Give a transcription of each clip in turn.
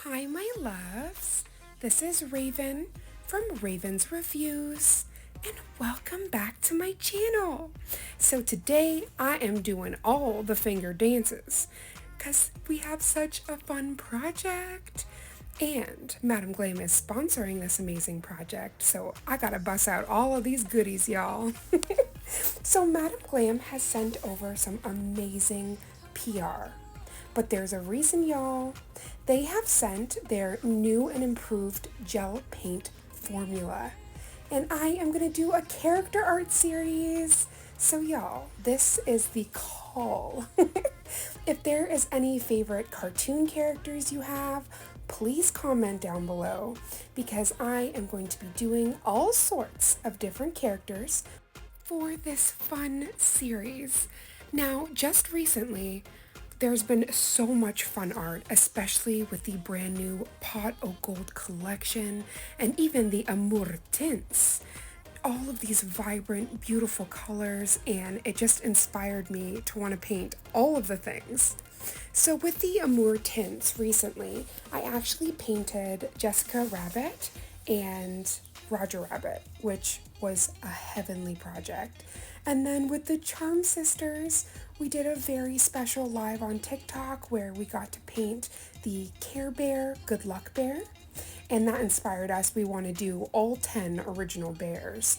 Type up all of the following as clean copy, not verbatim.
Hi, my loves. This is Raven from Raven's Reviews, and welcome back to my channel. So today I am doing all the finger dances because we have such a fun project. And Madam Glam is sponsoring this amazing project, so I gotta bust out all of these goodies, y'all. So Madam Glam has sent over some amazing PR. But there's a reason, y'all. They have sent their new and improved gel paint formula. And I am going to do a character art series. So y'all, this is the call. If there is any favorite cartoon characters you have, please comment down below because I am going to be doing all sorts of different characters for this fun series. Now, just recently, there's been so much fun art, especially with the brand new Pot o' Gold collection and even the Amour tints. All of these vibrant, beautiful colors, and it just inspired me to want to paint all of the things. So with the Amour tints recently, I actually painted Jessica Rabbit and Roger Rabbit, which was a heavenly project. And then with the Charm Sisters, we did a very special live on TikTok where we got to paint the Care Bear, Good Luck Bear, and that inspired us. We want to do all 10 original bears.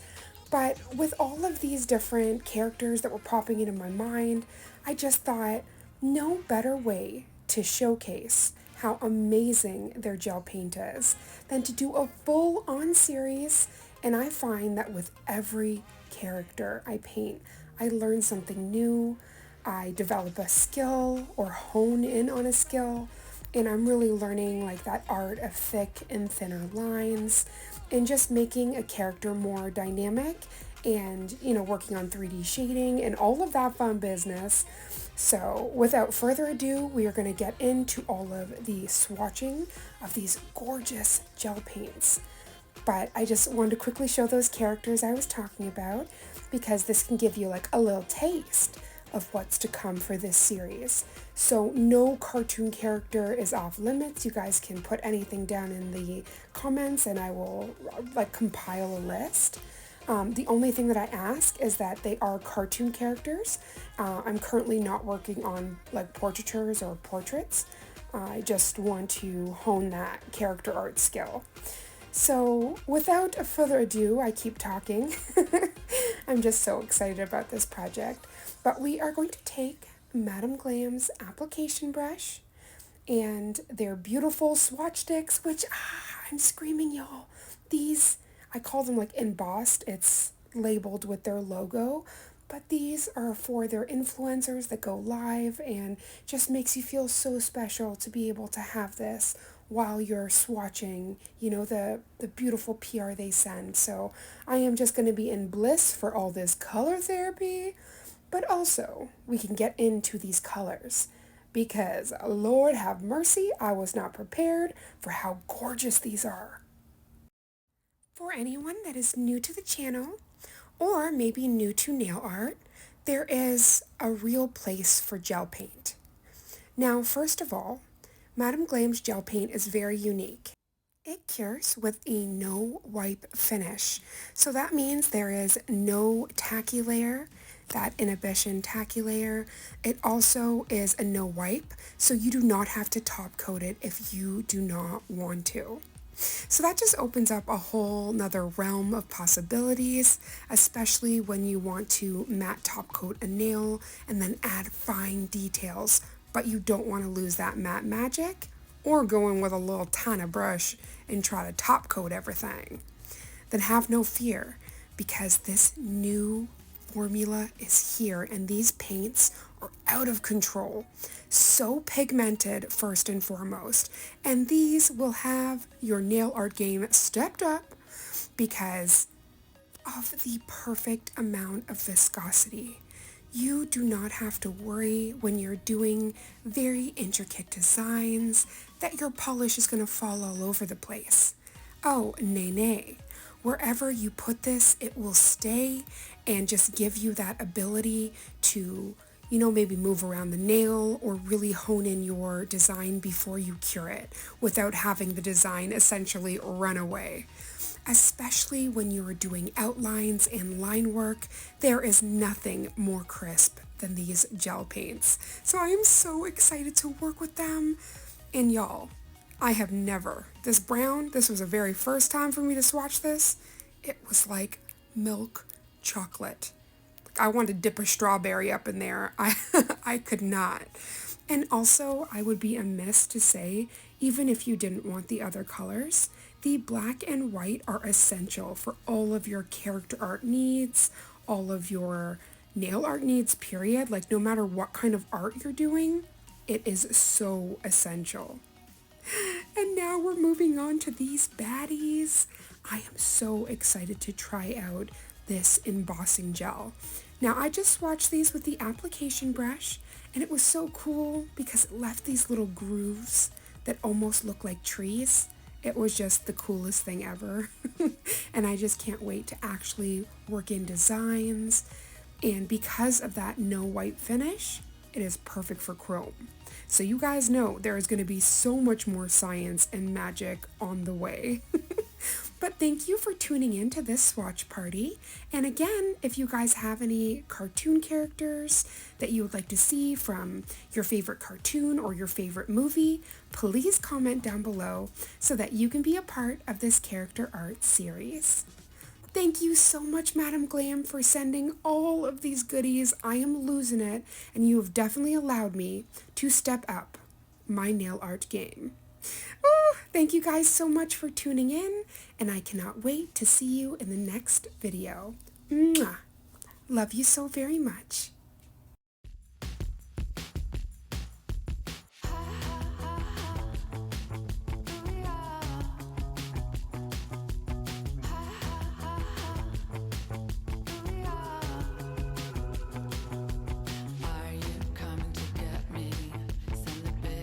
But with all of these different characters that were popping into my mind, I just thought no better way to showcase how amazing their gel paint is than to do a full-on series. And I find that with every character I paint, I learn something new, I develop a skill or hone in on a skill, and I'm really learning like that art of thick and thinner lines and just making a character more dynamic and, working on 3D shading and all of that fun business. So without further ado, we are going to get into all of the swatching of these gorgeous gel paints. But I just wanted to quickly show those characters I was talking about because this can give you like a little taste of what's to come for this series. So no cartoon character is off limits. You guys can put anything down in the comments and I will compile a list. The only thing that I ask is that they are cartoon characters. I'm currently not working on portraitures or portraits. I just want to hone that character art skill. So without further ado, I keep talking. I'm just so excited about this project. But we are going to take Madam Glam's application brush and their beautiful swatch sticks, which, I'm screaming, y'all. These, I call them embossed. It's labeled with their logo. But these are for their influencers that go live and just makes you feel so special to be able to have this while you're swatching, the beautiful PR they send. So I am just going to be in bliss for all this color therapy, but also we can get into these colors because Lord have mercy, I was not prepared for how gorgeous these are. For anyone that is new to the channel, or maybe new to nail art, there is a real place for gel paint. Now, first of all, Madam Glam's gel paint is very unique. It cures with a no wipe finish. So that means there is no tacky layer, that inhibition tacky layer. It also is a no wipe, so you do not have to top coat it if you do not want to. So that just opens up a whole nother realm of possibilities, especially when you want to matte top coat a nail and then add fine details, but you don't want to lose that matte magic or go in with a little tiny brush and try to top coat everything. Then have no fear because this new formula is here and these paints are out of control. So pigmented first and foremost. And these will have your nail art game stepped up because of the perfect amount of viscosity. You do not have to worry when you're doing very intricate designs that your polish is going to fall all over the place. Oh, nay, nay. Wherever you put this, it will stay and just give you that ability to maybe move around the nail or really hone in your design before you cure it without having the design essentially run away. Especially when you are doing outlines and line work, there is nothing more crisp than these gel paints. So I am so excited to work with them. And y'all, I have never, this brown, this was the very first time for me to swatch this. It was like milk chocolate. I wanted to dip a strawberry up in there. I could not. And also, I would be amiss to say, even if you didn't want the other colors, the black and white are essential for all of your character art needs, all of your nail art needs, period. Like, no matter what kind of art you're doing, it is so essential. And now we're moving on to these baddies. I am so excited to try out this embossing gel. Now, I just swatched these with the application brush, and it was so cool because it left these little grooves that almost look like trees. It was just the coolest thing ever. And I just can't wait to actually work in designs. And because of that no white finish, it is perfect for chrome. So you guys know there is going to be so much more science and magic on the way. But thank you for tuning in to this swatch party. And again, if you guys have any cartoon characters that you would like to see from your favorite cartoon or your favorite movie, please comment down below so that you can be a part of this character art series. Thank you so much, Madam Glam, for sending all of these goodies. I am losing it, and you have definitely allowed me to step up my nail art game. Oh, thank you guys so much for tuning in, and I cannot wait to see you in the next video. Mwah! Love you so very much.